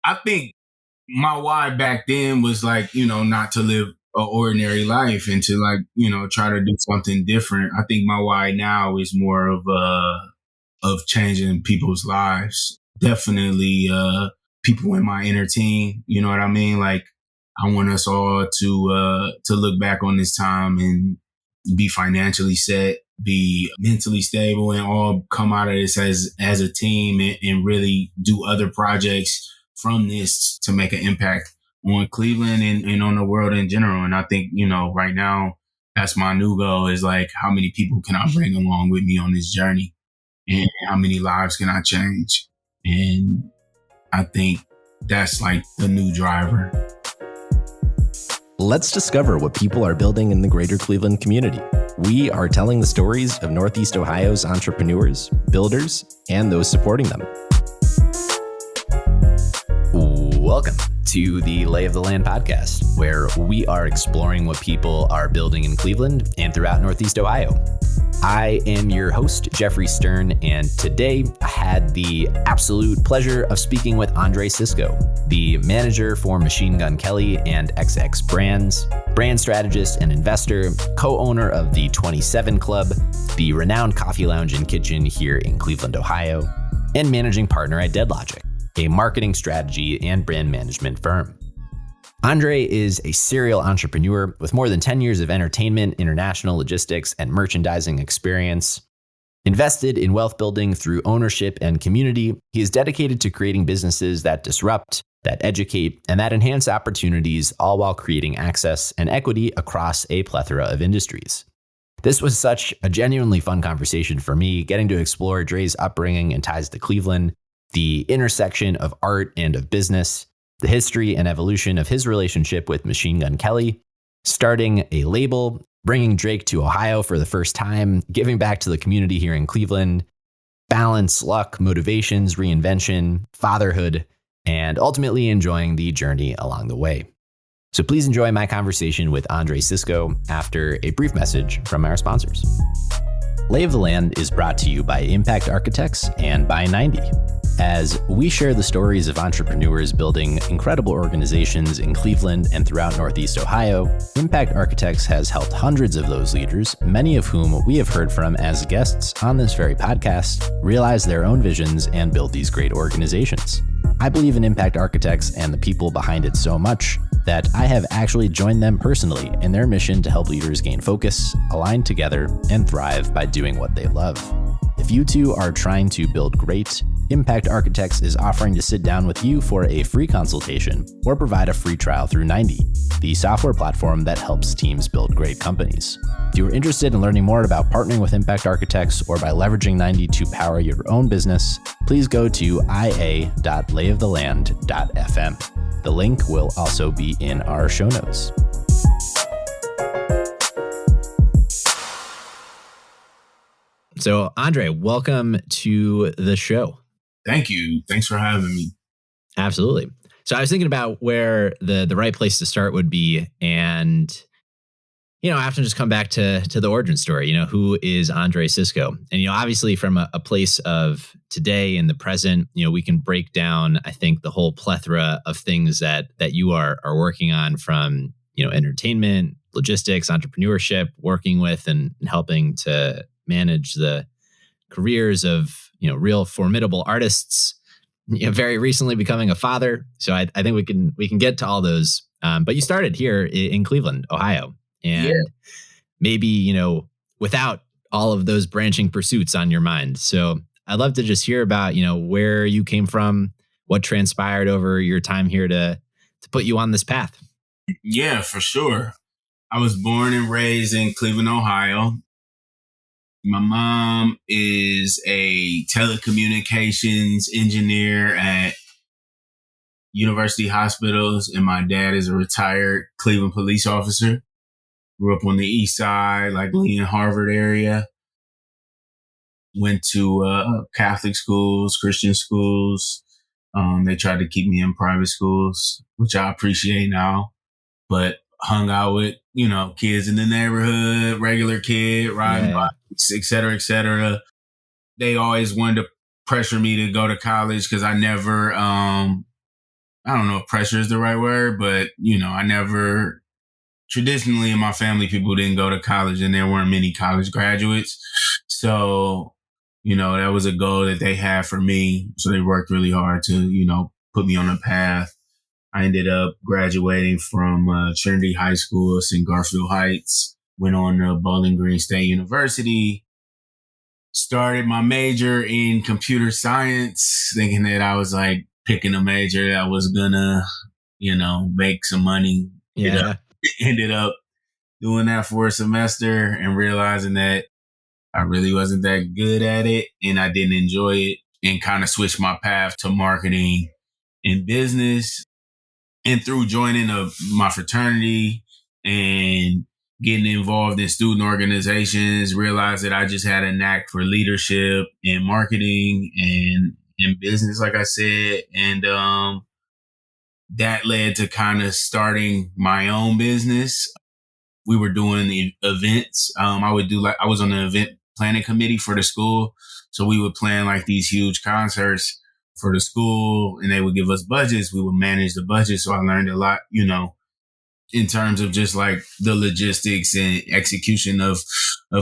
I think my why back then was like, not to live an ordinary life and to like, try to do something different. I think my why now is more of changing people's lives. Definitely people in my inner team. You know what I mean? Like I want us all to look back on this time and be financially set, be mentally stable, and all come out of this as a team and really do other projects from this to make an impact on Cleveland and on the world in general. And I think, right now, that's my new goal is like, how many people can I bring along with me on this journey? And how many lives can I change? And I think that's like the new driver. Let's discover what people are building in the greater Cleveland community. We are telling the stories of Northeast Ohio's entrepreneurs, builders, and those supporting them. Welcome to the Lay of the Land podcast, where we are exploring what people are building in Cleveland and throughout Northeast Ohio. I am your host, Jeffrey Stern, and today I had the absolute pleasure of speaking with Andre Cisco, the manager for Machine Gun Kelly and XX Brands, brand strategist and investor, co-owner of the 27 Club, the renowned coffee lounge and kitchen here in Cleveland, Ohio, and managing partner at DeadLogic, a marketing strategy and brand management firm. Andre is a serial entrepreneur with more than 10 years of entertainment, international logistics, and merchandising experience. Invested in wealth building through ownership and community, he is dedicated to creating businesses that disrupt, that educate, and that enhance opportunities, all while creating access and equity across a plethora of industries. This was such a genuinely fun conversation for me, getting to explore Dre's upbringing and ties to Cleveland, the intersection of art and of business, the history and evolution of his relationship with Machine Gun Kelly, starting a label, bringing Drake to Ohio for the first time, giving back to the community here in Cleveland, balance, luck, motivations, reinvention, fatherhood, and ultimately enjoying the journey along the way. So please enjoy my conversation with Andre Cisco after a brief message from our sponsors. Lay of the Land is brought to you by Impact Architects and by 90. As we share the stories of entrepreneurs building incredible organizations in Cleveland and throughout Northeast Ohio, Impact Architects has helped hundreds of those leaders, many of whom we have heard from as guests on this very podcast, realize their own visions and build these great organizations. I believe in Impact Architects and the people behind it so much that I have actually joined them personally in their mission to help leaders gain focus, align together, and thrive by doing what they love. If you too are trying to build great, Impact Architects is offering to sit down with you for a free consultation or provide a free trial through 90, the software platform that helps teams build great companies. If you are interested in learning more about partnering with Impact Architects or by leveraging 90 to power your own business, please go to ia.layoftheland.fm. The link will also be in our show notes. So, Andre, welcome to the show. Thank you. Thanks for having me. Absolutely. So I was thinking about where the right place to start would be. And, I have to just come back to the origin story. Who is Andre Cisco? And, obviously from a place of today and the present, we can break down, I think, the whole plethora of things that you are working on from, entertainment, logistics, entrepreneurship, working with and helping to manage the careers of, real formidable artists, very recently becoming a father. So I think we can get to all those. But you started here in Cleveland, Ohio, and maybe, without all of those branching pursuits on your mind. So I'd love to just hear about, where you came from, what transpired over your time here to put you on this path. Yeah, for sure. I was born and raised in Cleveland, Ohio. My mom is a telecommunications engineer at University Hospitals, and my dad is a retired Cleveland police officer. Grew up on the east side, like Lee and Harvard area. Went to Catholic schools, Christian schools. They tried to keep me in private schools, which I appreciate now. But hung out with, kids in the neighborhood, regular kid, riding bikes, et cetera, et cetera. They always wanted to pressure me to go to college because I never I don't know if pressure is the right word, but, I never, traditionally in my family, people didn't go to college and there weren't many college graduates. So, that was a goal that they had for me. So they worked really hard to, put me on a path. I ended up graduating from Trinity High School in Garfield Heights, went on to Bowling Green State University, started my major in computer science, thinking that I was like picking a major that was gonna, make some money. Yeah. Ended up doing that for a semester and realizing that I really wasn't that good at it and I didn't enjoy it, and kind of switched my path to marketing and business. And through joining my fraternity and getting involved in student organizations, realized that I just had a knack for leadership and marketing and in business, like I said. And that led to kind of starting my own business. We were doing the events. I was on the event planning committee for the school. So we would plan like these huge concerts for the school and they would give us budgets. We would manage the budget. So I learned a lot, in terms of just like the logistics and execution of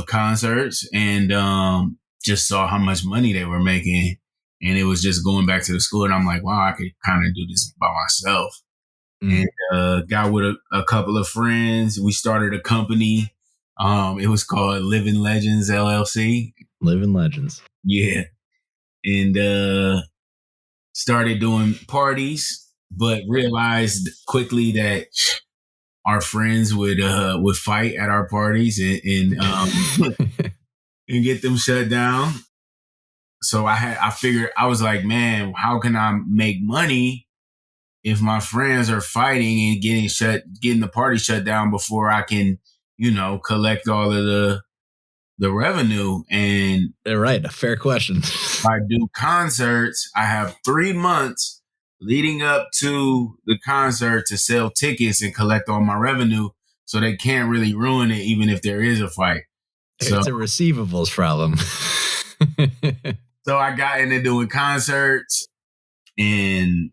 concerts, and just saw how much money they were making. And it was just going back to the school. And I'm like, wow, I could kind of do this by myself. And got with a couple of friends. We started a company. It was called Living Legends LLC. Living Legends. Yeah. And started doing parties, but realized quickly that our friends would fight at our parties and and get them shut down. So I figured, I was like, man, how can I make money if my friends are fighting and getting the party shut down before I can, collect all of the revenue? And right, a fair question. If I do concerts, I have 3 months leading up to the concert to sell tickets and collect all my revenue, so they can't really ruin it even if there is a fight. So it's a receivables problem. So I got into doing concerts, and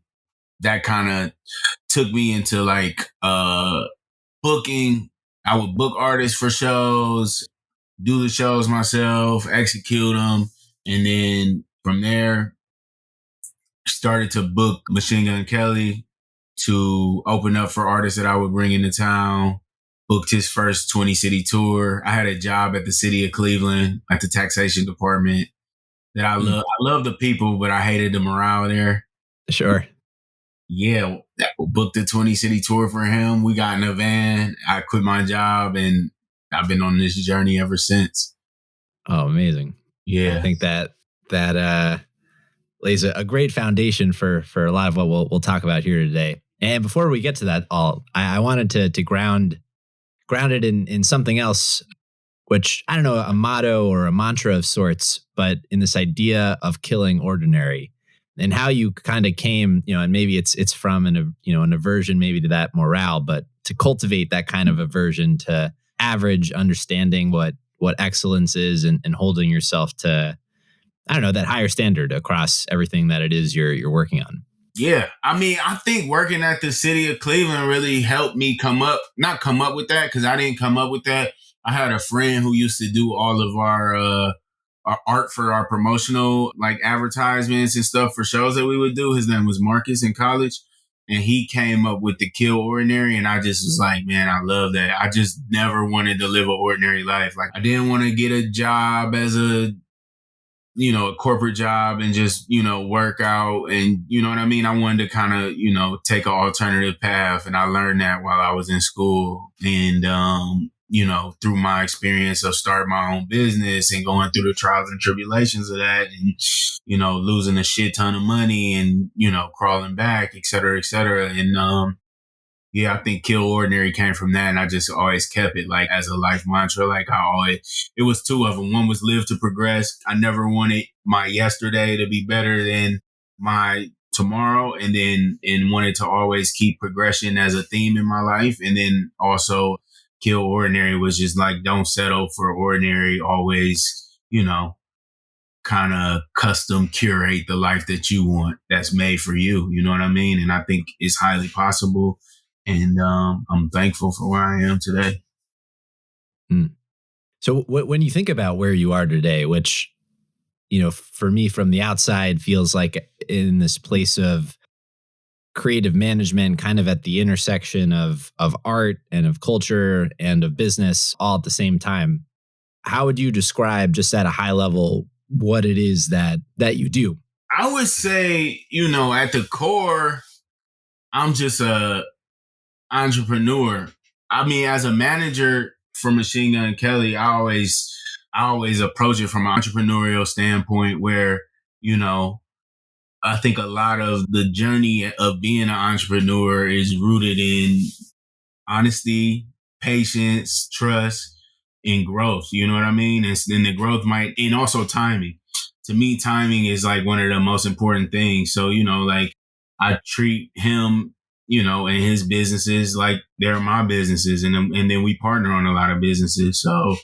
that kind of took me into like booking. I would book artists for shows, do the shows myself, execute them, and then from there started to book Machine Gun Kelly to open up for artists that I would bring into town. Booked his first 20 city tour. I had a job at the city of Cleveland at the taxation department that I love. I love the people, but I hated the morale there. Sure. Yeah, booked the 20 city tour for him. We got in a van. I quit my job and I've been on this journey ever since. Oh, amazing. Yeah. I think that lays a great foundation for a lot of what we'll talk about here today. And before we get to that, I wanted to ground it in something else, which I don't know, a motto or a mantra of sorts, but in this idea of killing ordinary, and how you kind of came, and maybe it's from an aversion maybe to that morale, but to cultivate that kind of aversion to average, understanding what excellence is, and holding yourself to, I don't know, that higher standard across everything that it is you're working on. Yeah. I mean, I think working at the city of Cleveland really helped me not come up with that, because I didn't come up with that. I had a friend who used to do all of our art for our promotional like advertisements and stuff for shows that we would do. His name was Marcus in college. And he came up with the kill ordinary. And I just was like, man, I love that. I just never wanted to live an ordinary life. Like, I didn't want to get a job as a corporate job and just, work out. And you know what I mean? I wanted to kind of, take an alternative path. And I learned that while I was in school. And, through my experience of starting my own business and going through the trials and tribulations of that, and, losing a shit ton of money and, crawling back, et cetera, et cetera. And, I think kill ordinary came from that. And I just always kept it like as a life mantra. Like it was two of them. One was live to progress. I never wanted my yesterday to be better than my tomorrow, and wanted to always keep progression as a theme in my life. And then also kill ordinary was just like, don't settle for ordinary. Always, kind of custom curate the life that you want that's made for you. You know what I mean? And I think it's highly possible. And I'm thankful for where I am today. So when you think about where you are today, which, for me from the outside feels like in this place of creative management, kind of at the intersection of art and of culture and of business all at the same time, how would you describe just at a high level what it is that you do? I would say, at the core, I'm just a entrepreneur. I mean, as a manager for Machine Gun Kelly, I always approach it from an entrepreneurial standpoint where, I think a lot of the journey of being an entrepreneur is rooted in honesty, patience, trust, and growth. You know what I mean? And then the growth and also timing. To me, timing is like one of the most important things. So, like I treat him, and his businesses like they're my businesses. And then we partner on a lot of businesses. So,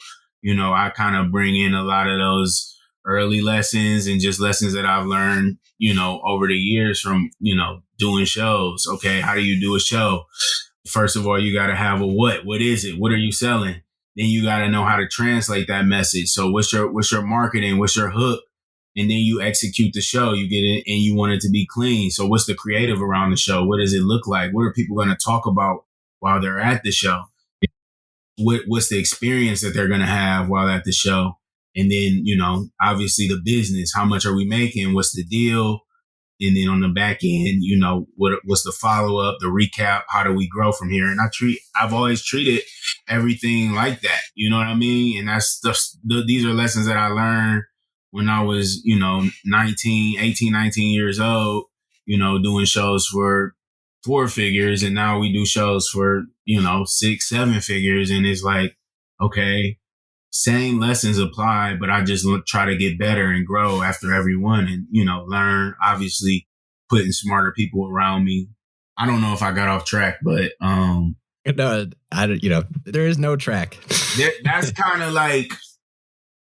I kind of bring in a lot of those early lessons and just lessons that I've learned, over the years from, doing shows. Okay. How do you do a show? First of all, you got to have a what? What is it? What are you selling? Then you got to know how to translate that message. So what's your marketing? What's your hook? And then you execute the show. You get it and you want it to be clean. So what's the creative around the show? What does it look like? What are people going to talk about while they're at the show? What's the experience that they're going to have while at the show? And then, obviously the business, how much are we making? What's the deal? And then on the back end, what's the follow up, the recap? How do we grow from here? And I've always treated everything like that. You know what I mean? And these are lessons that I learned when I was, 18, 19 years old, doing shows for 4 figures. And now we do shows for, 6, 7 figures. And it's like, okay, same lessons apply, but I just try to get better and grow after every one and, learn, obviously putting smarter people around me. I don't know if I got off track, but, no, there is no track. That's kind of like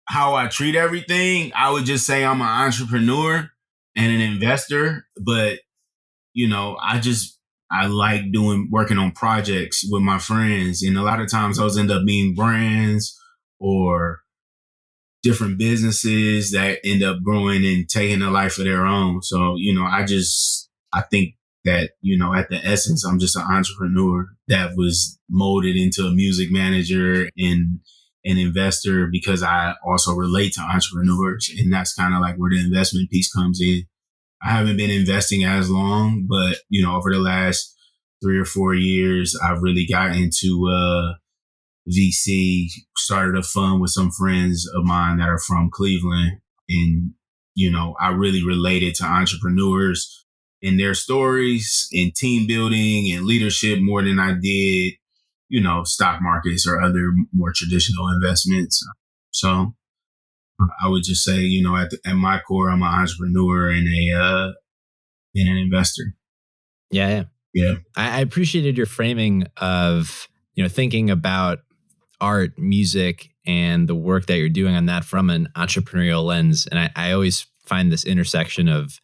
how I treat everything. I would just say I'm an entrepreneur and an investor, but, I like working on projects with my friends. And a lot of times those end up being brands or different businesses that end up growing and taking a life of their own. So, I think that, at the essence, I'm just an entrepreneur that was molded into a music manager and an investor because I also relate to entrepreneurs. And that's kind of like where the investment piece comes in. I haven't been investing as long, but, over the last 3 or 4 years, I've really got into VC, started a fund with some friends of mine that are from Cleveland. And, I really related to entrepreneurs and their stories and team building and leadership more than I did, stock markets or other more traditional investments. So I would just say, at my core, I'm an entrepreneur and an investor. Yeah. I appreciated your framing of, thinking about art, music, and the work that you're doing on that from an entrepreneurial lens. And I always find this intersection of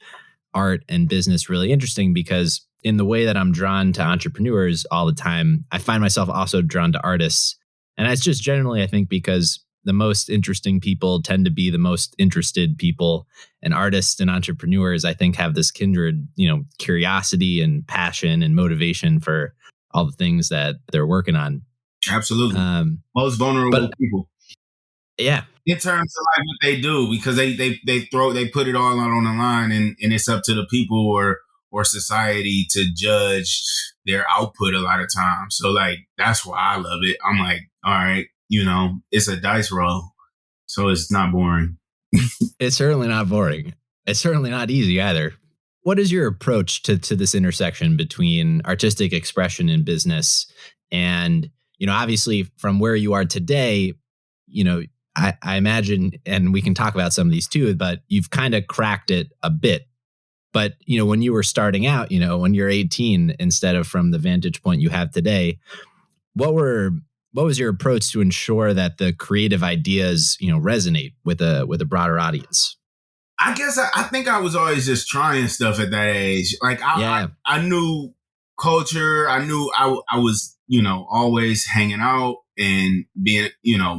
art and business really interesting because in the way that I'm drawn to entrepreneurs all the time, I find myself also drawn to artists. And that's just generally, I think, because the most interesting people tend to be the most interested people, and artists and entrepreneurs, I think, have this kindred, curiosity and passion and motivation for all the things that they're working on. Absolutely. Most vulnerable people. Yeah. In terms of like what they do, because they put it all out on the line and it's up to the people or society to judge their output a lot of times. So like, that's why I love it. I'm like, all right, it's a dice roll. So it's not boring. It's certainly not boring. It's certainly not easy either. What is your approach to this intersection between artistic expression and business? And, obviously from where you are today, I imagine, and we can talk about some of these too, but you've kind of cracked it a bit. But, when you were starting out, when you're 18, instead of from the vantage point you have today, what was your approach to ensure that the creative ideas, resonate with a broader audience? I guess I think I was always just trying stuff at that age. Like I knew culture. I knew I was, always hanging out and being,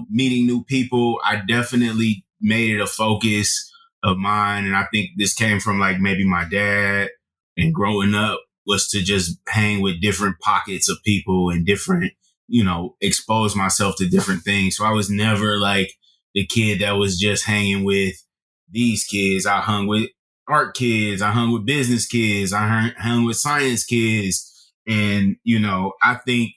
meeting new people. I definitely made it a focus of mine. And I think this came from like maybe my dad and growing up was to just hang with different pockets of people and different, expose myself to different things. So I was never like the kid that was just hanging with these kids. I hung with art kids. I hung with business kids. I hung with science kids. And, I think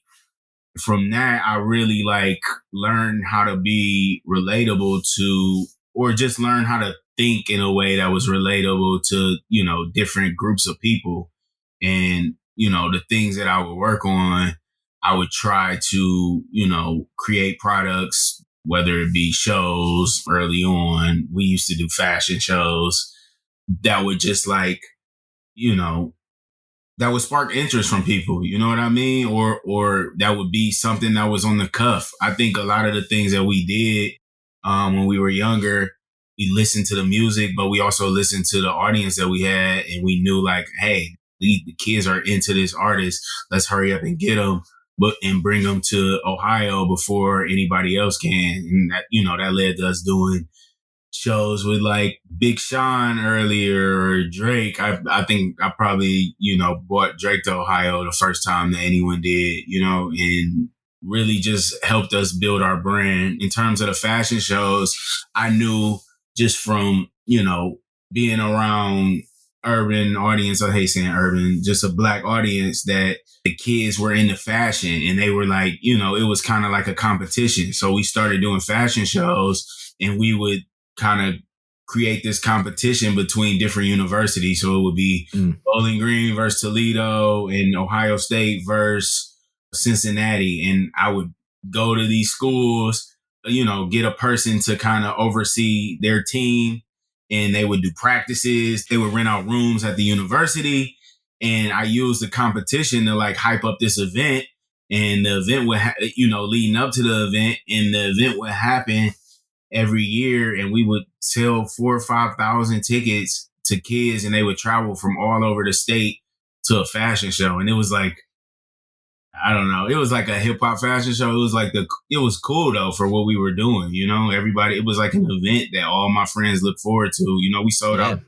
from that, I really like learned how to be relatable to, or just learn how to think in a way that was relatable to, different groups of people. And, the things that I would work on, I would try to, create products, whether it be shows early on. We used to do fashion shows that would just like, that would spark interest from people, you know what I mean? Or that would be something that was on the cuff. I think a lot of the things that we did when we were younger, we listened to the music, but we also listened to the audience that we had, and we knew like, hey, the kids are into this artist. Let's hurry up and get them, and bring them to Ohio before anybody else can. And that, that led to us doing shows with like Big Sean earlier or Drake. I think I probably, brought Drake to Ohio the first time that anyone did, and really just helped us build our brand. In terms of the fashion shows, I knew just from, being around urban audience, I hate saying urban, just a Black audience, that the kids were into fashion and they were like, it was kind of like a competition. So we started doing fashion shows and we would kind of create this competition between different universities. So it would be Bowling Green versus Toledo and Ohio State versus Cincinnati. And I would go to these schools, get a person to kind of oversee their team, and they would do practices. They would rent out rooms at the university. And I used the competition to like hype up this event. And the event would, leading up to the event, and the event would happen every year, and we would sell 4,000 or 5,000 tickets to kids, and they would travel from all over the state to a fashion show. And it was like, I don't know, it was like a hip hop fashion show. It was like it was cool though for what we were doing, everybody, it was like an event that all my friends looked forward to. We sold out.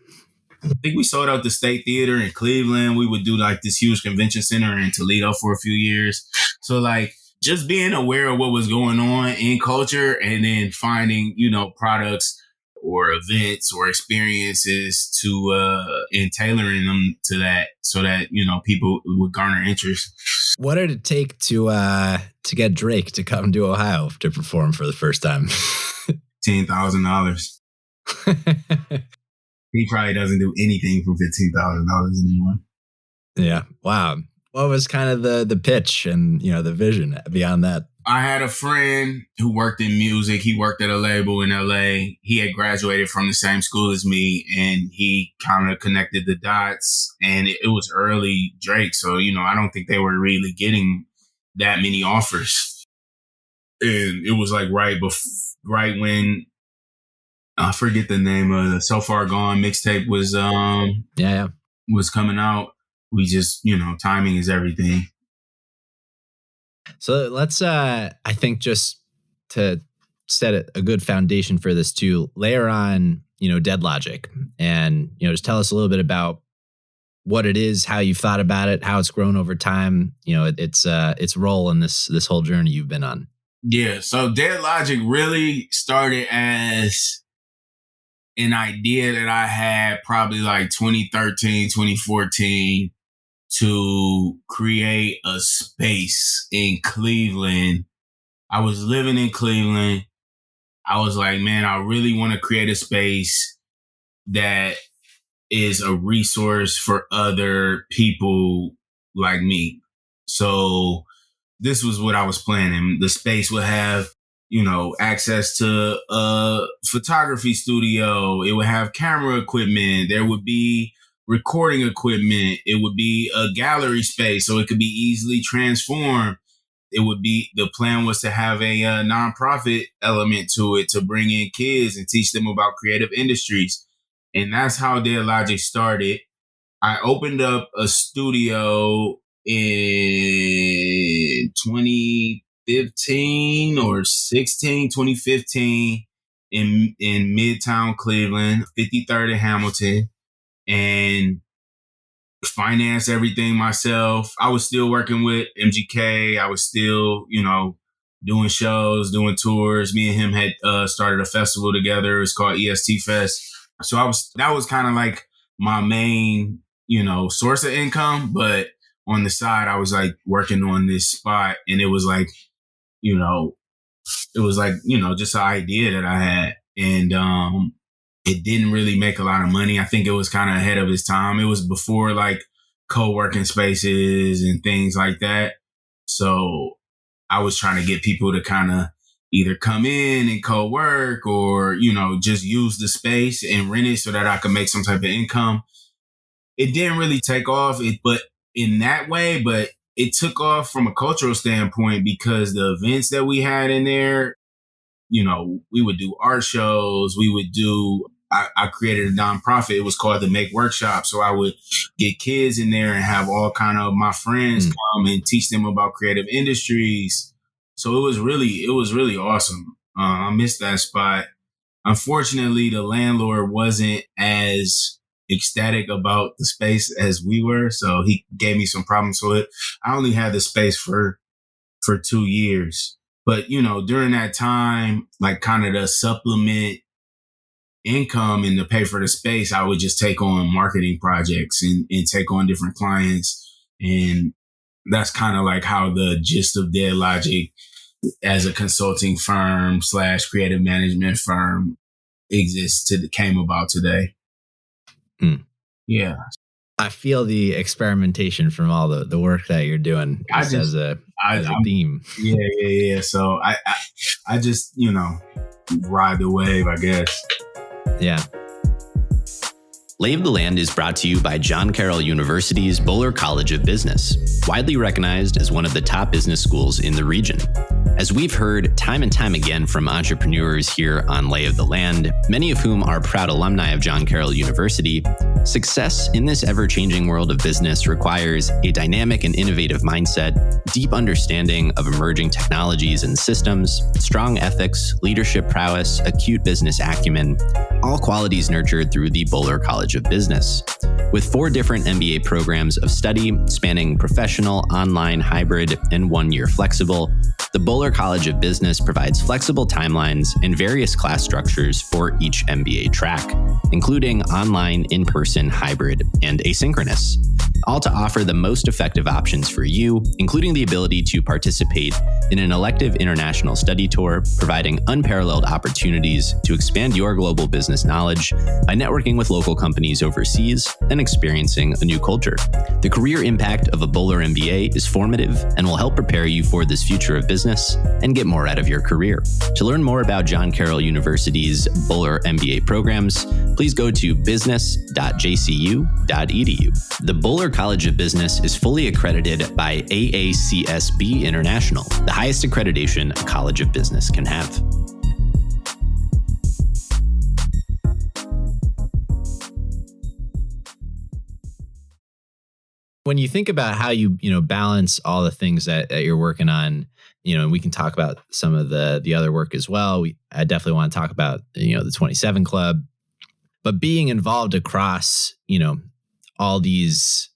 I think we sold out the State Theater in Cleveland. We would do like this huge convention center in Toledo for a few years. So like, just being aware of what was going on in culture, and then finding, products or events or experiences to, and tailoring them to that so that, people would garner interest. What did it take to get Drake to come to Ohio to perform for the first time? $10,000. He probably doesn't do anything for $15,000 anymore. Yeah. Wow. What was kind of the pitch and, the vision beyond that? I had a friend who worked in music. He worked at a label in LA. He had graduated from the same school as me, and he kind of connected the dots. And it was early Drake. So, I don't think they were really getting that many offers. And it was like right when, I forget the name of the So Far Gone mixtape was, was coming out. We just, timing is everything. So let's, I think, just to set a good foundation for this too, layer on, Dead Logic, and, just tell us a little bit about what it is, how you've thought about it, how it's grown over time, its role in this whole journey you've been on. Yeah. So Dead Logic really started as an idea that I had probably like 2013, 2014, to create a space in Cleveland. I was living in Cleveland. I was like, man, I really want to create a space that is a resource for other people like me. So this was what I was planning. The space would have, access to a photography studio. It would have camera equipment. There would be recording equipment. It would be a gallery space, so it could be easily transformed. The plan was to have a nonprofit element to it, to bring in kids and teach them about creative industries. And that's how Dead Logic started. I opened up a studio in 2015 or 16, 2015 in Midtown Cleveland, 53rd and Hamilton, and financed everything myself. I was still working with MGK. I was still, doing shows, doing tours. Me and him had started a festival together. It's called EST Fest. So that was kind of like my main, source of income. But on the side, I was like working on this spot, and it was like, just an idea that I had. And it didn't really make a lot of money. I think it was kind of ahead of its time. It was before like co-working spaces and things like that. So I was trying to get people to kind of either come in and co-work or, just use the space and rent it so that I could make some type of income. It didn't really take off, but in that way, but it took off from a cultural standpoint because the events that we had in there, we would do art shows. I created a nonprofit. It was called the Make Workshop. So I would get kids in there and have all kind of my friends come and teach them about creative industries. So it was really awesome. I missed that spot. Unfortunately, the landlord wasn't as ecstatic about the space as we were. So he gave me some problems with it. I only had the space for 2 years. But, during that time, like kind of to supplement income and to pay for the space, I would just take on marketing projects and take on different clients. And that's kind of like how the gist of Dead Logic as a consulting firm / creative management firm came about today. Yeah. I feel the experimentation from all the work that you're doing as a theme. Yeah. So I just, ride the wave, I guess. Yeah. Lay of the Land is brought to you by John Carroll University's Boler College of Business, widely recognized as one of the top business schools in the region. As we've heard time and time again from entrepreneurs here on Lay of the Land, many of whom are proud alumni of John Carroll University, success in this ever-changing world of business requires a dynamic and innovative mindset, deep understanding of emerging technologies and systems, strong ethics, leadership prowess, acute business acumen, all qualities nurtured through the Boler College of Business. With 4 different MBA programs of study spanning professional, online, hybrid, and 1-year flexible, the Boler College of Business provides flexible timelines and various class structures for each MBA track, including online, in-person, hybrid, and asynchronous, all to offer the most effective options for you, including the ability to participate in an elective international study tour, providing unparalleled opportunities to expand your global business knowledge by networking with local companies overseas and experiencing a new culture. The career impact of a Boler MBA is formative and will help prepare you for this future of business and get more out of your career. To learn more about John Carroll University's Boler MBA programs, please go to business.jcu.edu. The Boler College of Business is fully accredited by AACSB International, the highest accreditation a college of business can have. When you think about how you balance all the things that you're working on, and we can talk about some of the other work as well. I definitely want to talk about, the 27 Club, but being involved across, all these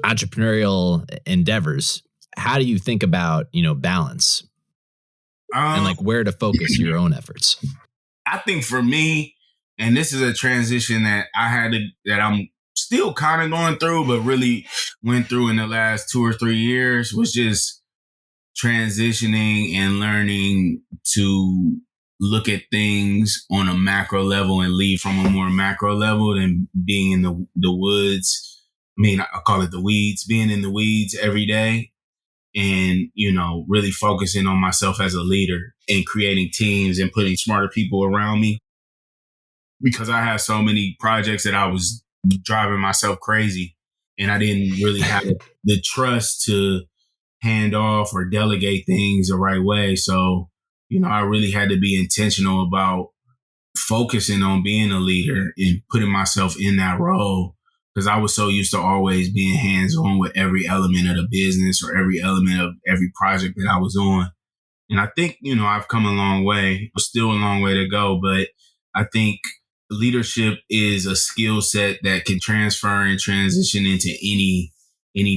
entrepreneurial endeavors, how do you think about, balance and like where to focus your own efforts? I think for me, and this is a transition that that I'm still kind of going through, but really went through in the last 2 or 3 years, was just transitioning and learning to look at things on a macro level and lead from a more macro level than being in the woods. I mean, I call it the weeds, being in the weeds every day and, really focusing on myself as a leader and creating teams and putting smarter people around me, because I had so many projects that I was driving myself crazy and I didn't really have the trust to hand off or delegate things the right way. So, I really had to be intentional about focusing on being a leader and putting myself in that role, because I was so used to always being hands-on with every element of the business or every element of every project that I was on. And I think, I've come a long way. Still a long way to go, but I think leadership is a skill set that can transfer and transition into any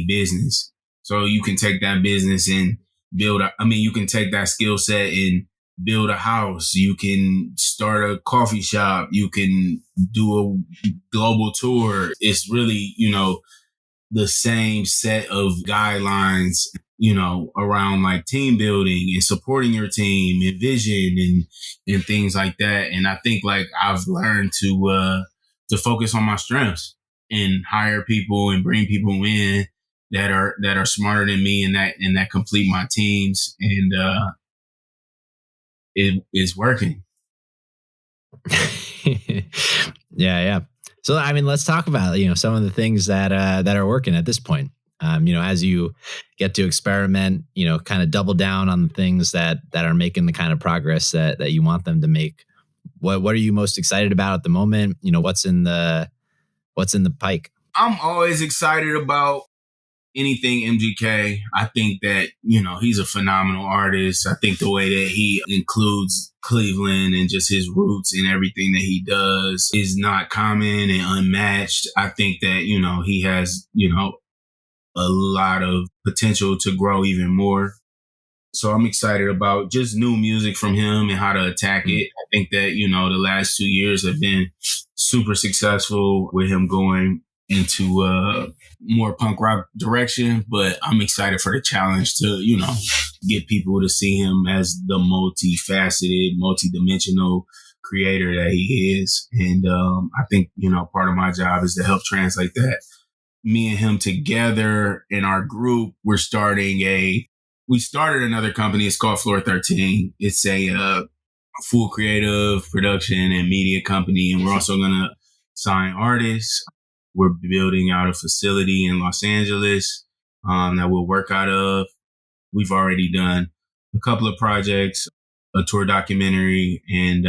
business. So you can take that business and you can take that skill set and build a house. You can start a coffee shop. You can do a global tour. It's really, the same set of guidelines, around like team building and supporting your team and vision and things like that. And I think like I've learned to focus on my strengths and hire people and bring people in that are smarter than me and that complete my teams. And it is working. Yeah. So, I mean, let's talk about, some of the things that are working at this point. As you get to experiment, kind of double down on the things that are making the kind of progress that you want them to make. What are you most excited about at the moment? What's in the pike? I'm always excited about anything MGK. I think that, he's a phenomenal artist. I think the way that he includes Cleveland and just his roots and everything that he does is not common and unmatched. I think that, he has, a lot of potential to grow even more. So I'm excited about just new music from him and how to attack it. I think that, the last 2 years have been super successful with him going into more punk rock direction, but I'm excited for the challenge to, get people to see him as the multifaceted, multidimensional creator that he is. And I think, part of my job is to help translate that. Me and him together in our group, we started another company. It's called Floor 13. It's a full creative production and media company. And we're also going to sign artists. We're building out a facility in Los Angeles that we'll work out of. We've already done a couple of projects, a tour documentary, and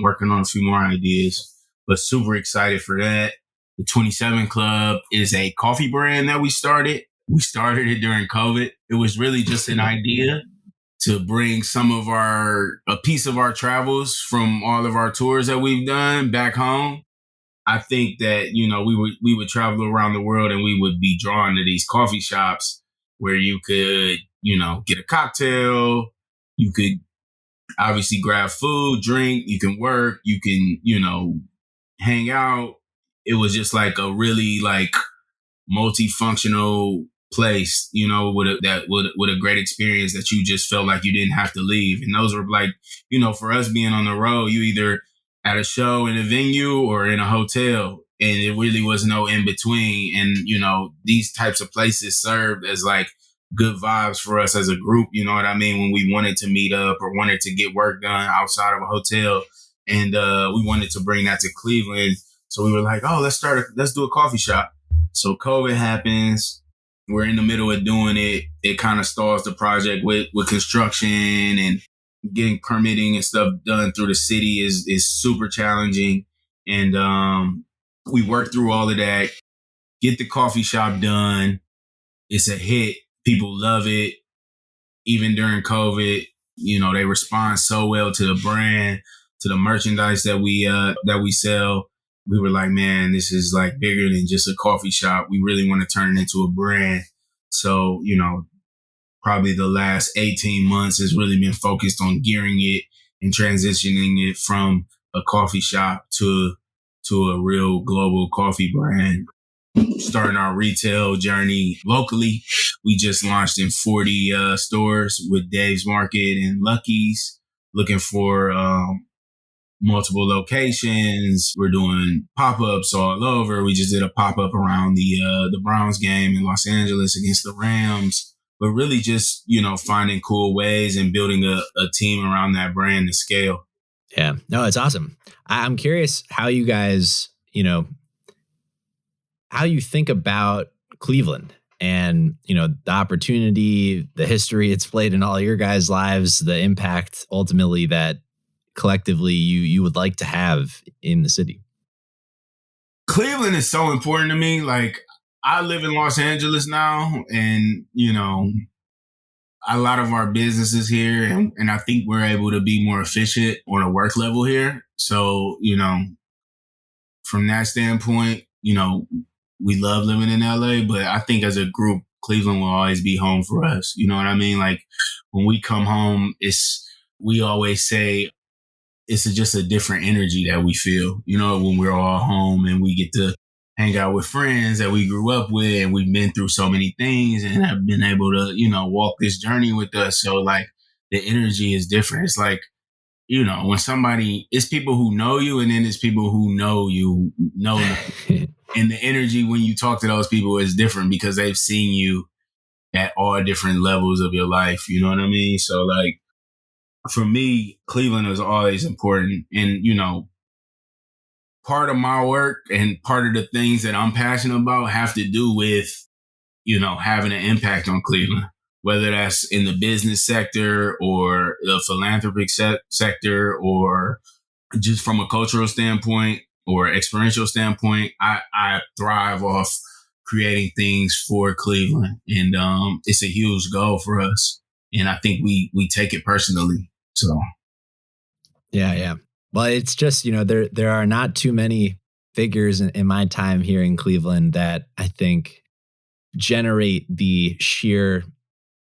working on a few more ideas, but super excited for that. The 27 Club is a coffee brand that we started. We started it during COVID. It was really just an idea to bring a piece of our travels from all of our tours that we've done back home. I think that, we would travel around the world and we would be drawn to these coffee shops where you could, get a cocktail. You could obviously grab food, drink, you can work, you can, hang out. It was just like a really like multifunctional place, with a great experience that you just felt like you didn't have to leave. And those were like, for us being on the road, you either at a show in a venue or in a hotel, and it really was no in between. And, these types of places served as like good vibes for us as a group. You know what I mean? When we wanted to meet up or wanted to get work done outside of a hotel, and we wanted to bring that to Cleveland. So we were like, oh, let's do a coffee shop. So COVID happens. We're in the middle of doing it. It kind of stalls the project with construction, and getting permitting and stuff done through the city is super challenging. And we work through all of that, get the coffee shop done. It's a hit. People love it. Even during COVID, they respond so well to the brand, to the merchandise that we sell. We were like, man, this is like bigger than just a coffee shop. We really want to turn it into a brand. So, probably the last 18 months has really been focused on gearing it and transitioning it from a coffee shop to a real global coffee brand. Starting our retail journey locally. We just launched in 40 stores with Dave's Market and Lucky's, looking for multiple locations. We're doing pop-ups all over. We just did a pop-up around the Browns game in Los Angeles against the Rams. But really just, finding cool ways and building a team around that brand to scale. Yeah. No, it's awesome. I'm curious how you guys, how you think about Cleveland and, the opportunity, the history it's played in all your guys' lives, the impact ultimately that collectively you would like to have in the city? Cleveland is so important to me. Like, I live in Los Angeles now, and a lot of our businesses here, and I think we're able to be more efficient on a work level here. So, from that standpoint, we love living in LA, but I think as a group, Cleveland will always be home for us. You know what I mean? Like, when we come home, we always say it's just a different energy that we feel, when we're all home and we get to hang out with friends that we grew up with, and we've been through so many things and have been able to, walk this journey with us. So like, the energy is different. It's like, when it's people who know you, and then it's people who know you know. And the energy when you talk to those people is different because they've seen you at all different levels of your life. You know what I mean? So like, for me, Cleveland is always important. And, part of my work and part of the things that I'm passionate about have to do with, having an impact on Cleveland, whether that's in the business sector or the philanthropic sector, or just from a cultural standpoint or experiential standpoint. I thrive off creating things for Cleveland. And it's a huge goal for us. And I think we take it personally. So. Yeah. Well, it's just, there are not too many figures in my time here in Cleveland that I think generate the sheer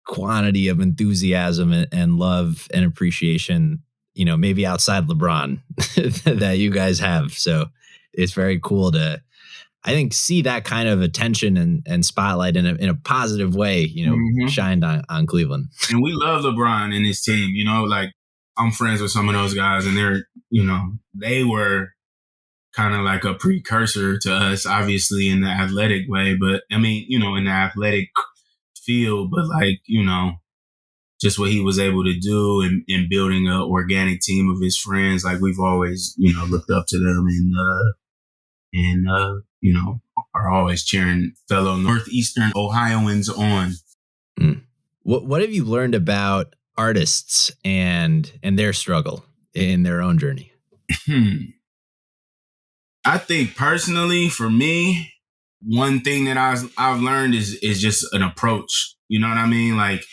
quantity of enthusiasm and love and appreciation, maybe outside LeBron that you guys have. So it's very cool to, I think, see that kind of attention and spotlight in a positive way, shined on Cleveland. And we love LeBron and his team, like, I'm friends with some of those guys, and they're, they were kind of like a precursor to us, obviously in the athletic way, but I mean, in the athletic field, but like, just what he was able to do in building an organic team of his friends. Like, we've always, looked up to them and are always cheering fellow Northeastern Ohioans on. What have you learned about artists and their struggle in their own journey? I think personally, for me, one thing that I've learned is just an approach. You know what I mean? Like,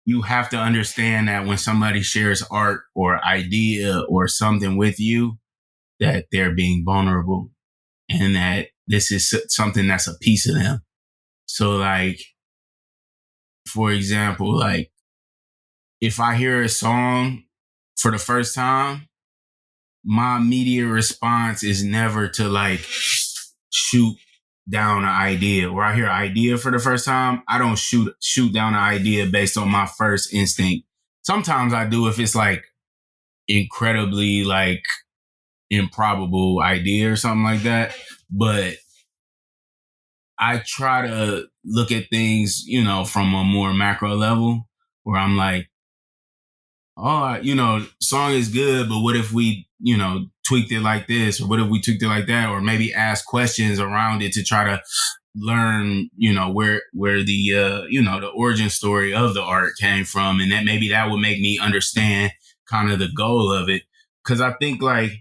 you have to understand that when somebody shares art or idea or something with you, that they're being vulnerable and that this is something that's a piece of them. So like, for example, like, if I hear a song for the first time, my immediate response is never to like shoot down an idea. Or I hear an idea for the first time, I don't shoot down an idea based on my first instinct. Sometimes I do if it's like incredibly like improbable idea or something like that. But I try to look at things, from a more macro level where I'm like, oh, song is good, but what if we, tweaked it like this? Or what if we tweaked it like that? Or maybe ask questions around it to try to learn, where the, the origin story of the art came from. And that maybe that would make me understand kind of the goal of it. Cause I think like,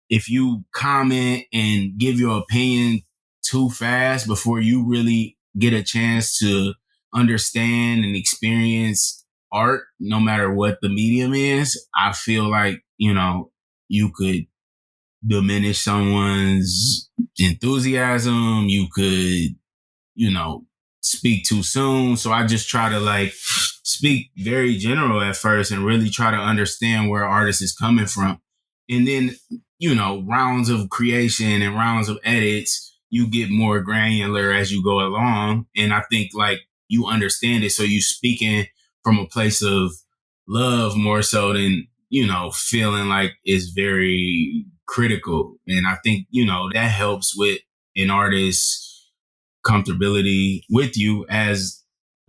if you comment and give your opinion too fast before you really get a chance to understand and experience art, no matter what the medium is, I feel like, you could diminish someone's enthusiasm. You could, speak too soon. So I just try to like speak very general at first and really try to understand where artist is coming from. And then, rounds of creation and rounds of edits, you get more granular as you go along. And I think like you understand it. So you speaking from a place of love more so than, feeling like it's very critical. And I think, that helps with an artist's comfortability with you as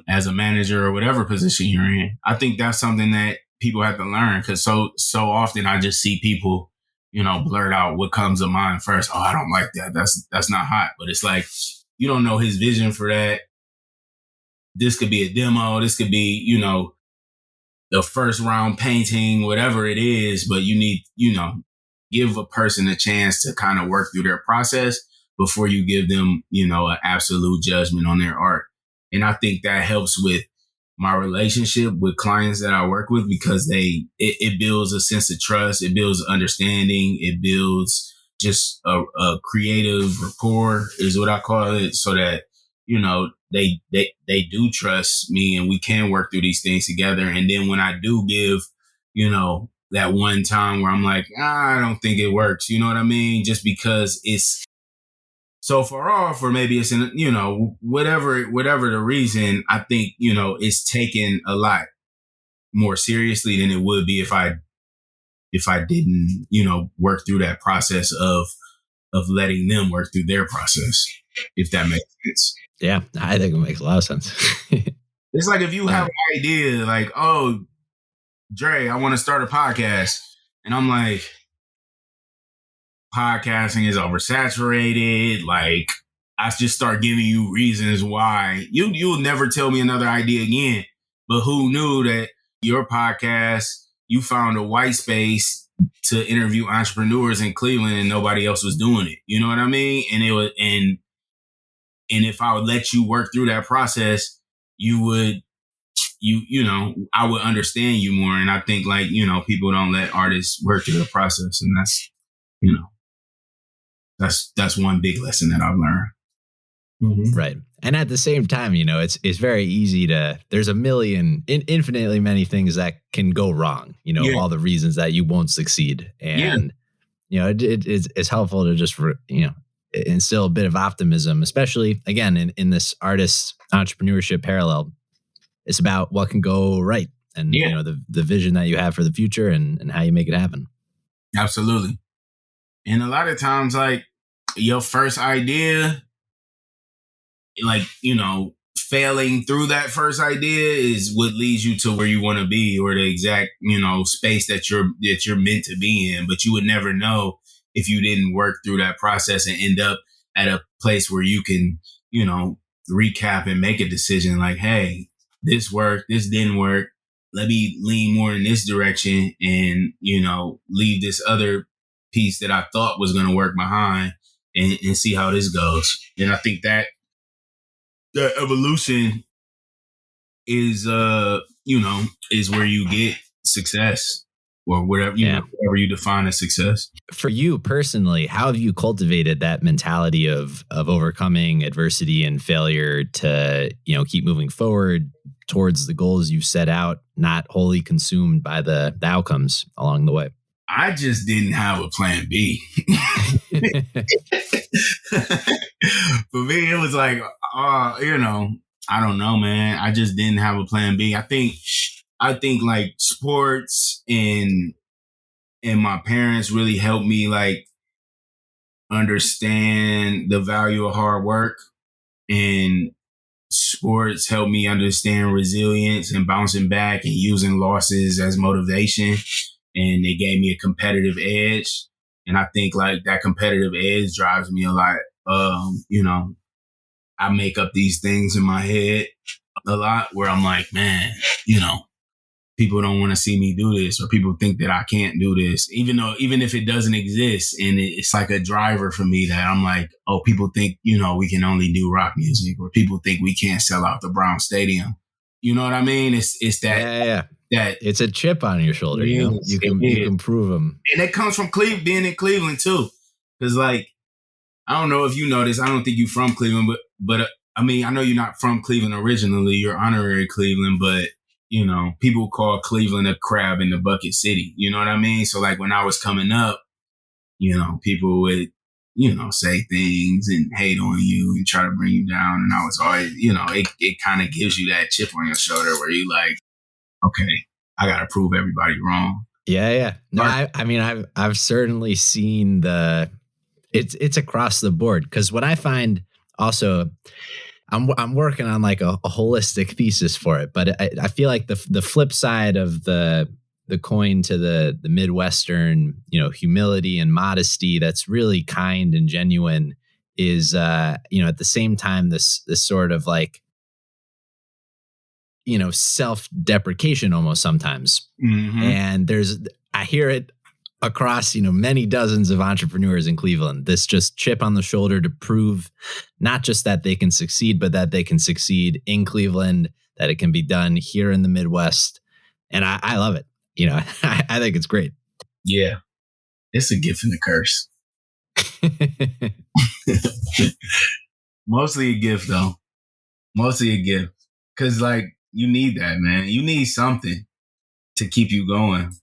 a manager or whatever position you're in. I think that's something that people have to learn, because so often I just see people, blurt out what comes to mind first. Oh, I don't like that. That's not hot. But it's like, you don't know his vision for that. This could be a demo. This could be, the first round painting, whatever it is, but you need, give a person a chance to kind of work through their process before you give them, an absolute judgment on their art. And I think that helps with my relationship with clients that I work with, because it builds a sense of trust. It builds understanding. It builds just a creative rapport is what I call it, so that, they do trust me and we can work through these things together. And then when I do give, that one time where I'm like, I don't think it works. You know what I mean? Just because it's so far off, or maybe it's in, whatever the reason, I think, it's taken a lot more seriously than it would be if I didn't, work through that process of letting them work through their process, if that makes sense. Yeah, I think it makes a lot of sense. It's like if you have an idea like, oh, Dre, I want to start a podcast. And I'm like, podcasting is oversaturated. Like, I just start giving you reasons why. You'll never tell me another idea again. But who knew that your podcast, you found a white space to interview entrepreneurs in Cleveland and nobody else was doing it. You know what I mean? And it was, and if I would let you work through that process, you would, I would understand you more. And I think, like, people don't let artists work through the process. And that's, that's one big lesson that I've learned. Mm-hmm. Right. And at the same time, it's very easy there's a million, infinitely many things that can go wrong, all the reasons that you won't succeed. And, it's helpful to just, instill a bit of optimism, especially, again, in this artist entrepreneurship parallel. It's about what can go right and, the vision that you have for the future and how you make it happen. Absolutely. And a lot of times, like, your first idea, like, failing through that first idea is what leads you to where you want to be, or the exact, space that you're meant to be in. But you would never know if you didn't work through that process and end up at a place where you can, recap and make a decision like, hey, this worked, this didn't work. Let me lean more in this direction and, leave this other piece that I thought was going to work behind and see how this goes. And I think that evolution is, is where you get success, or whatever, whatever you define as success. For you personally, how have you cultivated that mentality of overcoming adversity and failure to, keep moving forward towards the goals you've set out, not wholly consumed by the outcomes along the way? I just didn't have a plan B. For me, it was like, I don't know, man. I just didn't have a plan B. I think like sports and my parents really helped me, like, understand the value of hard work, and sports helped me understand resilience and bouncing back and using losses as motivation. And they gave me a competitive edge. And I think, like, that competitive edge drives me a lot. I make up these things in my head a lot where I'm like, man, people don't want to see me do this, or people think that I can't do this, even if it doesn't exist. And it's like a driver for me that I'm like, oh, people think, we can only do rock music, or people think we can't sell out the Brown Stadium. You know what I mean? It's that. Yeah. That it's a chip on your shoulder. Yes, you can prove them. And it comes from being in Cleveland too. Cause, like, I don't know if you know this. I don't think you're from Cleveland, but I mean, I know you're not from Cleveland originally. You're honorary Cleveland, but people call Cleveland a crab in the bucket city. You know what I mean? So, like, when I was coming up, people would, say things and hate on you and try to bring you down. And I was always, it kind of gives you that chip on your shoulder where you like, okay, I got to prove everybody wrong. Yeah. No, I mean, I've certainly seen it's across the board. Because what I find also, I'm working on, like, a holistic thesis for it, but I feel like the flip side of the coin to the Midwestern, humility and modesty that's really kind and genuine is, at the same time, this sort of, like, self-deprecation almost sometimes. Mm-hmm. And I hear it across, many dozens of entrepreneurs in Cleveland, this just chip on the shoulder to prove not just that they can succeed, but that they can succeed in Cleveland, that it can be done here in the Midwest. And I love it. I think it's great. Yeah. It's a gift and a curse. Mostly a gift, though. Mostly a gift. Because, you need that, man. You need something to keep you going.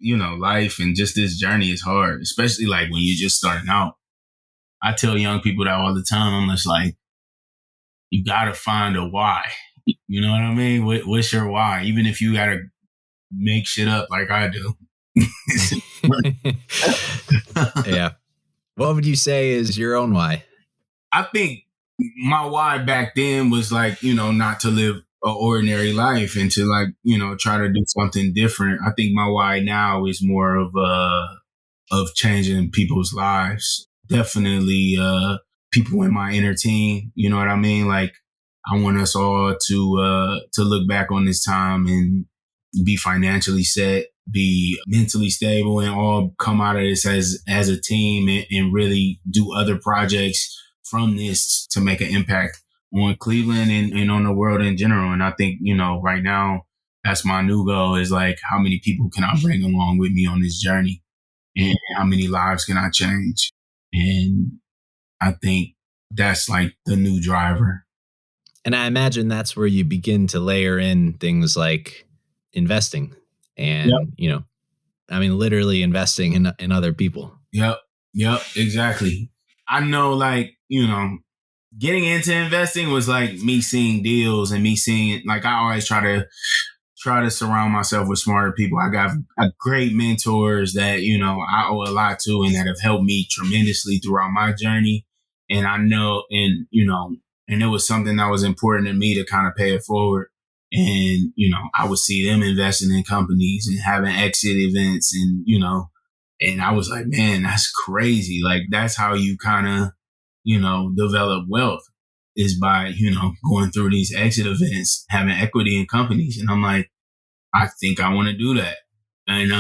Life and just this journey is hard, especially when you're just starting out. I tell young people that all the time. I'm just like, you got to find a why. You know what I mean? What's your why? Even if you got to make shit up like I do. Yeah. What would you say is your own why? I think my why back then was not to live an ordinary life and to try to do something different. I think my why now is more of changing people's lives. Definitely people in my inner team. You know what I mean? I want us all to look back on this time and be financially set, be mentally stable, and all come out of this as a team and really do other projects from this to make an impact on Cleveland and on the world in general. And I think, right now, that's my new goal is how many people can I bring along with me on this journey and how many lives can I change? And I think that's the new driver. And I imagine that's where you begin to layer in things like investing and, literally investing in other people. Yep, exactly. I know, getting into investing was me seeing deals and me seeing I always try to surround myself with smarter people. I got great mentors that, I owe a lot to and that have helped me tremendously throughout my journey. And I know, and it was something that was important to me to kind of pay it forward. And, I would see them investing in companies and having exit events and, and I was like, man, that's crazy. That's how you kind of, develop wealth is by, going through these exit events, having equity in companies. And I'm like, I think I want to do that. And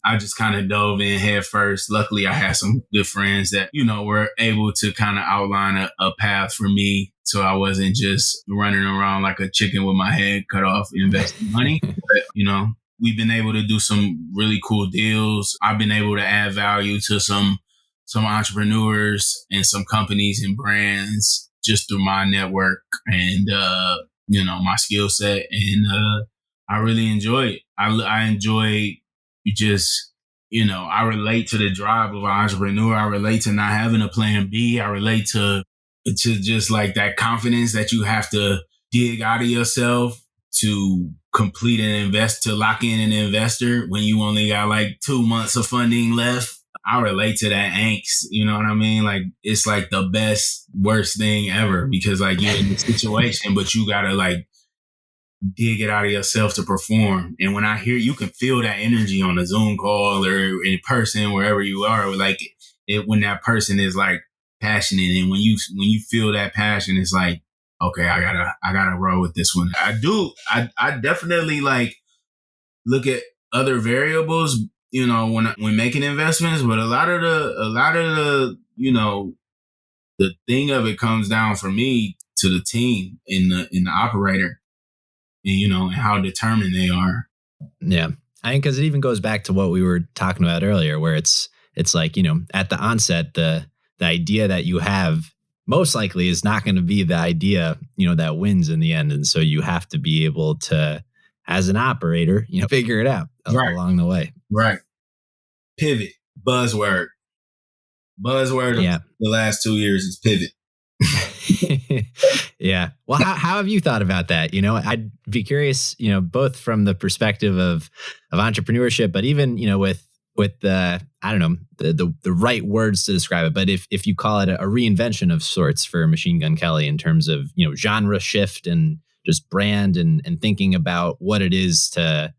I just kind of dove in head first. Luckily, I had some good friends that, were able to kind of outline a path for me. So I wasn't just running around like a chicken with my head cut off investing money. But, we've been able to do some really cool deals. I've been able to add value to some entrepreneurs and some companies and brands just through my network and, my skill set. And I really enjoy it. I enjoy just, I relate to the drive of an entrepreneur. I relate to not having a plan B. I relate to just that confidence that you have to dig out of yourself to complete and invest, to lock in an investor when you only got 2 months of funding left. I relate to that angst. You know what I mean? It's the best, worst thing ever because you're in the situation, but you gotta dig it out of yourself to perform. And when I hear, you can feel that energy on a Zoom call or in person, wherever you are, when that person is passionate. And when you feel that passion, it's okay, I gotta roll with this one. I definitely look at other variables, when making investments, but a lot of the, the thing of it comes down for me to the team in the operator. And how determined they are. Yeah. I think because it even goes back to what we were talking about earlier, where it's at the onset, the idea that you have most likely is not going to be the idea, that wins in the end. And so you have to be able to, as an operator, figure it out along the way. Right. Pivot. Buzzword. Yeah. The last 2 years is pivot. Yeah. Well, how have you thought about that? I'd be curious, both from the perspective of entrepreneurship, but even, with the, I don't know, the right words to describe it. But if you call it a reinvention of sorts for Machine Gun Kelly in terms of, genre shift and just brand and thinking about what it is to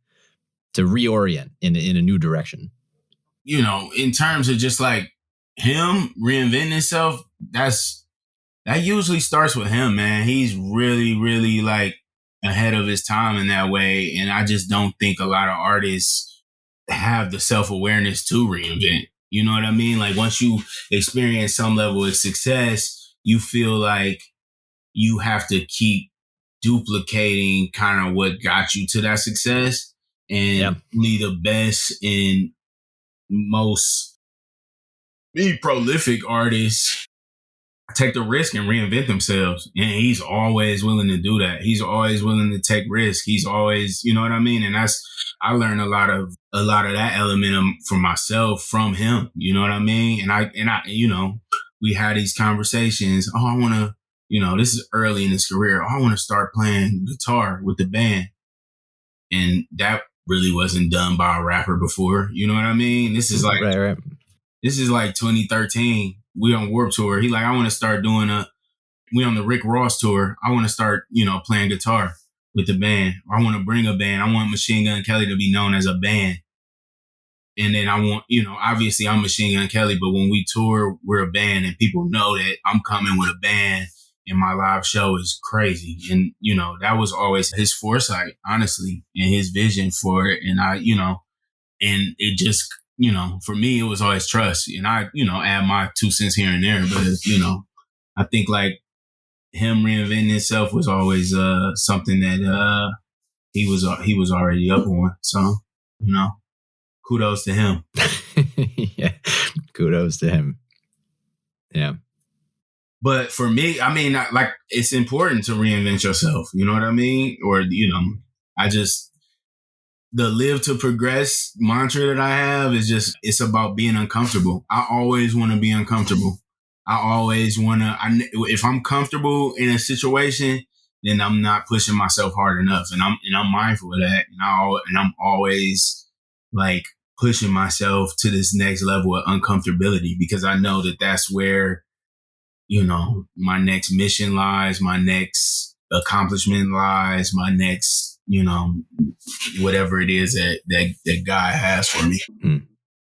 reorient in a new direction. In terms of just him reinventing himself, that usually starts with him, man. He's really, really ahead of his time in that way. And I just don't think a lot of artists have the self-awareness to reinvent. You know what I mean? Like once you experience some level of success, you feel like you have to keep duplicating kind of what got you to that success. And only the best and most prolific artists take the risk and reinvent themselves. And he's always willing to do that. He's always willing to take risk. He's always, you know what I mean? And I learned a lot of that element for myself from him. You know what I mean? And I, you know, we had these conversations. Oh, I want to, you know, this is early in his career. Oh, I want to start playing guitar with the band. And that really wasn't done by a rapper before. You know what I mean? This is like, right. This is like 2013. We on Warped Tour. He like, I want to start we on the Rick Ross tour. I want to start, you know, playing guitar with the band. I want to bring a band. I want Machine Gun Kelly to be known as a band. And then I want, you know, obviously I'm Machine Gun Kelly, but when we tour, we're a band and people know that I'm coming with a band and my live show is crazy. And, you know, that was always his foresight, honestly, and his vision for it. And I, you know, and it just, you know, for me, it was always trust. And I, you know, add my 2 cents here and there. But, you know, I think like him reinventing himself was always something that he was already up on. So, you know, kudos to him. Yeah, kudos to him. Yeah. But for me, I mean, like, it's important to reinvent yourself. You know what I mean? Or, you know, the live to progress mantra that I have is just, it's about being uncomfortable. I always want to be uncomfortable. I always want to, if I'm comfortable in a situation, then I'm not pushing myself hard enough. And I'm mindful of that. And I'm always like pushing myself to this next level of uncomfortability because I know that that's where, you know, my next mission lies, my next accomplishment lies, my next, you know, whatever it is that God has for me.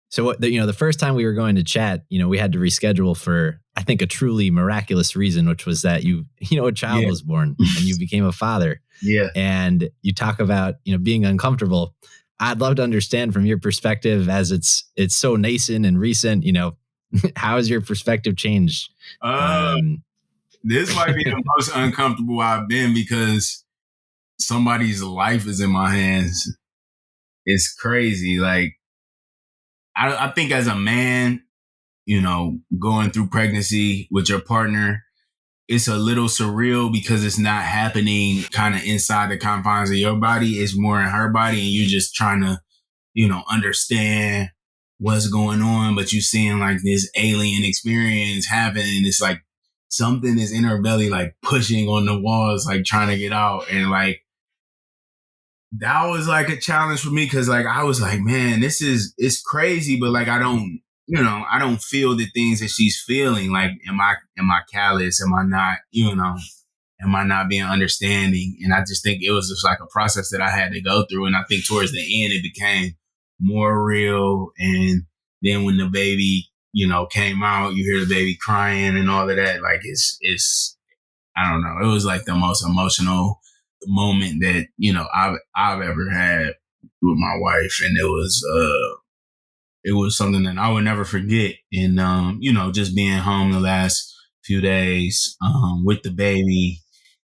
So what, you know, the first time we were going to chat, you know, we had to reschedule for, I think, a truly miraculous reason, which was that a child was born and you became a father. Yeah. And you talk about, you know, being uncomfortable. I'd love to understand from your perspective, as it's so nascent and recent, you know, how has your perspective changed? This might be the most uncomfortable I've been because somebody's life is in my hands. It's crazy. Like, I think as a man, you know, going through pregnancy with your partner, it's a little surreal because it's not happening kind of inside the confines of your body. It's more in her body and you're just trying to, you know, understand what's going on, but you seeing like this alien experience happen and it's like something is in her belly, like pushing on the walls, like trying to get out. And like, that was like a challenge for me because like I was like, man, it's crazy, but like I don't feel the things that she's feeling. Like, am I callous? Am I not, you know, am I not being understanding? And I just think it was just like a process that I had to go through. And I think towards the end it became more real. And then when the baby, you know, came out, you hear the baby crying and all of that. Like it's I don't know. It was like the most emotional moment that, you know, I've ever had with my wife. And it was something that I would never forget. And, you know, just being home the last few days, with the baby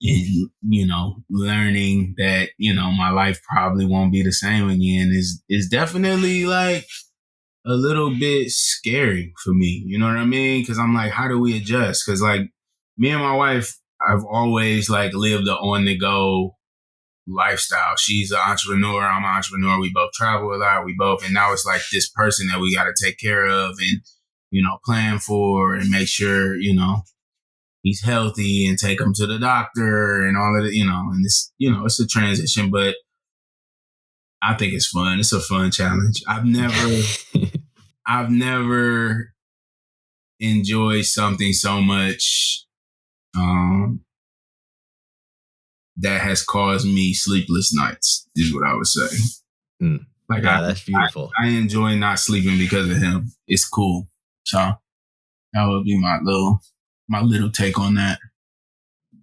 and, you know, learning that, you know, my life probably won't be the same again is definitely like a little bit scary for me. You know what I mean? Cause I'm like, how do we adjust? Cause like me and my wife, I've always like lived the on the go lifestyle. She's an entrepreneur. I'm an entrepreneur. We both travel a lot. And now it's like this person that we got to take care of and, you know, plan for and make sure, you know, he's healthy and take him to the doctor and all of it, you know, and it's, you know, it's a transition, but I think it's fun. It's a fun challenge. I've never enjoyed something so much, that has caused me sleepless nights is what I would say. Like, yeah, that's beautiful. I enjoy not sleeping because of him. It's cool. So that would be my little take on that.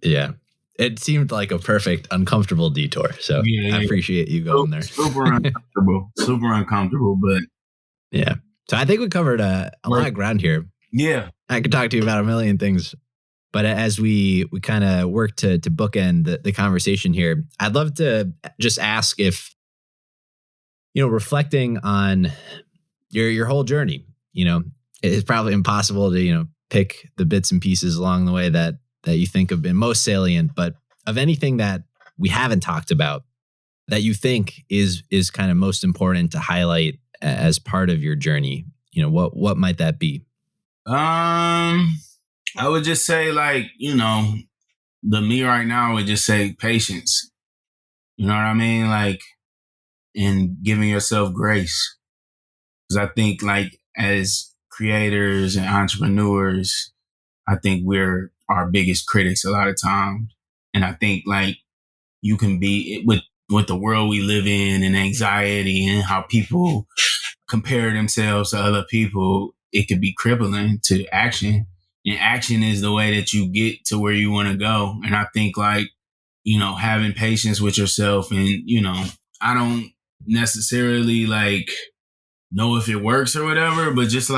Yeah. it seemed like a perfect uncomfortable detour. So I appreciate you going there. Super uncomfortable, but yeah. So I think we covered a lot of ground here. Yeah. I could talk to you about a million things, but as we kind of work to bookend the conversation here, I'd love to just ask if, reflecting on your whole journey, it's probably impossible to, pick the bits and pieces along the way that you think have been most salient, but of anything that we haven't talked about that you think is kind of most important to highlight as part of your journey, what might that be? I would just say the me right now would just say patience. You know what I mean? And giving yourself grace. Because I think as creators and entrepreneurs, I think we're our biggest critics a lot of times. And I think you can be with the world we live in and anxiety and how people compare themselves to other people, it could be crippling to action. And action is the way that you get to where you want to go. And I think having patience with yourself and, I don't necessarily know if it works or whatever, but just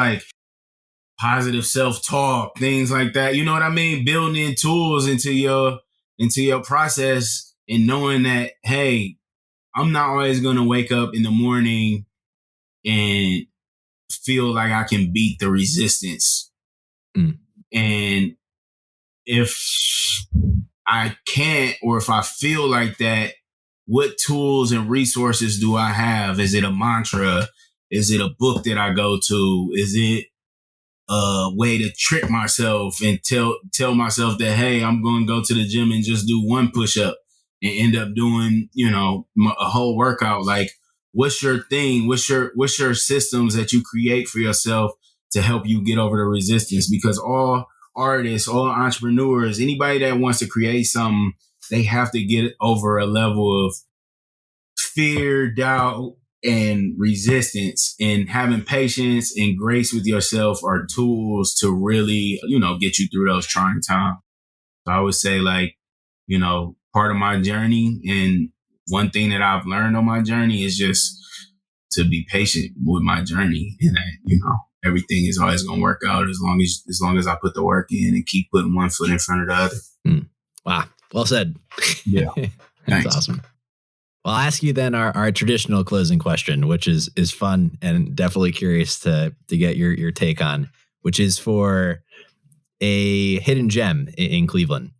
positive self-talk, things like that. You know what I mean? Building in tools into your process and knowing that, hey, I'm not always going to wake up in the morning and feel like I can beat the resistance. And if I can't, or if I feel like that, what tools and resources do I have? Is it a mantra? Is it a book that I go to? Is it a way to trick myself and tell myself that, hey, I'm going to go to the gym and just do one push-up and end up doing, a whole workout? What's your thing? What's your systems that you create for yourself to help you get over the resistance? Because all artists, all entrepreneurs, anybody that wants to create something, they have to get over a level of fear, doubt, and resistance. And having patience and grace with yourself are tools to really, get you through those trying times. So I would say part of my journey, and one thing that I've learned on my journey is just to be patient with my journey, and that, everything is always going to work out as long as I put the work in and keep putting one foot in front of the other. Wow. Well said. Yeah. That's awesome. Well, I'll ask you then our traditional closing question, which is fun and definitely curious to get your take on, which is for a hidden gem in Cleveland,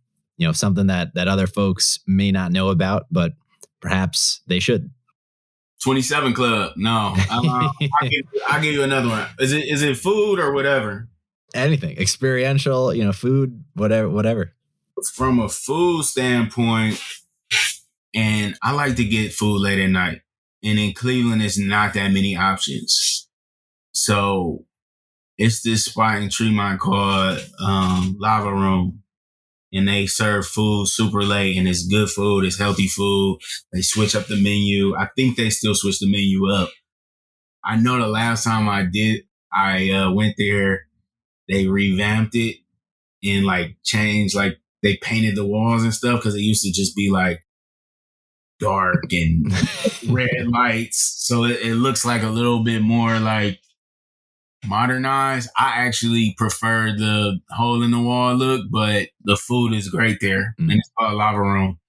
something that other folks may not know about, but perhaps they should. 27 Club. No, I'll give you another one. Is it food or whatever? Anything experiential, food, whatever. From a food standpoint, and I like to get food late at night. And in Cleveland, there's not that many options. So it's this spot in Tremont called Lava Room. And they serve food super late, and it's good food. It's healthy food. They switch up the menu. I think they still switch the menu up. I know the last time I went there, they revamped it and changed, they painted the walls and stuff, because it used to just be dark and red lights. So it looks a little bit more modernized. I actually prefer the hole in the wall look, but the food is great there. And it's called Lava Room,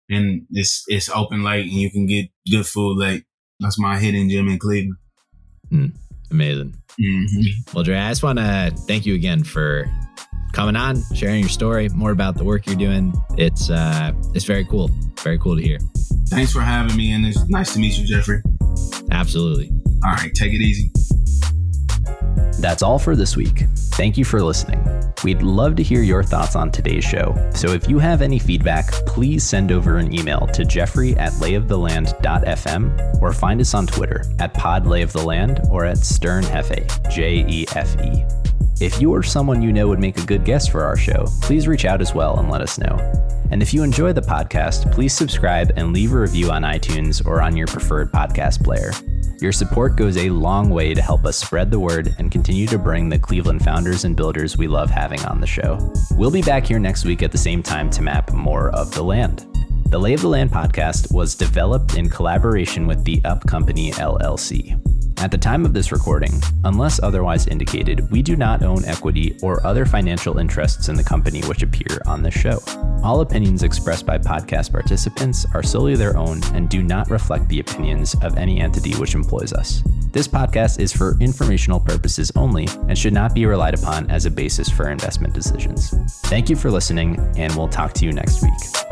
and it's open late and you can get good food late. That's my hidden gem in Cleveland. Amazing. Well, Dre, I just want to thank you again for coming on, sharing your story, more about the work you're doing. It's very cool. Very cool to hear. Thanks for having me, and it's nice to meet you, Jeffrey. Absolutely. All right, take it easy. That's all for this week. Thank you for listening. We'd love to hear your thoughts on today's show. So if you have any feedback, please send over an email to jeffrey@layoftheland.fm or find us on Twitter @podlayoftheland or @sternfa, JEFE. If you or someone you know would make a good guest for our show, please reach out as well and let us know. And if you enjoy the podcast, please subscribe and leave a review on iTunes or on your preferred podcast player. Your support goes a long way to help us spread the word and continue to bring the Cleveland founders and builders we love having on the show. We'll be back here next week at the same time to map more of the land. The Lay of the Land podcast was developed in collaboration with the Up Company, LLC. At the time of this recording, unless otherwise indicated, we do not own equity or other financial interests in the company which appear on this show. All opinions expressed by podcast participants are solely their own and do not reflect the opinions of any entity which employs us. This podcast is for informational purposes only and should not be relied upon as a basis for investment decisions. Thank you for listening, and we'll talk to you next week.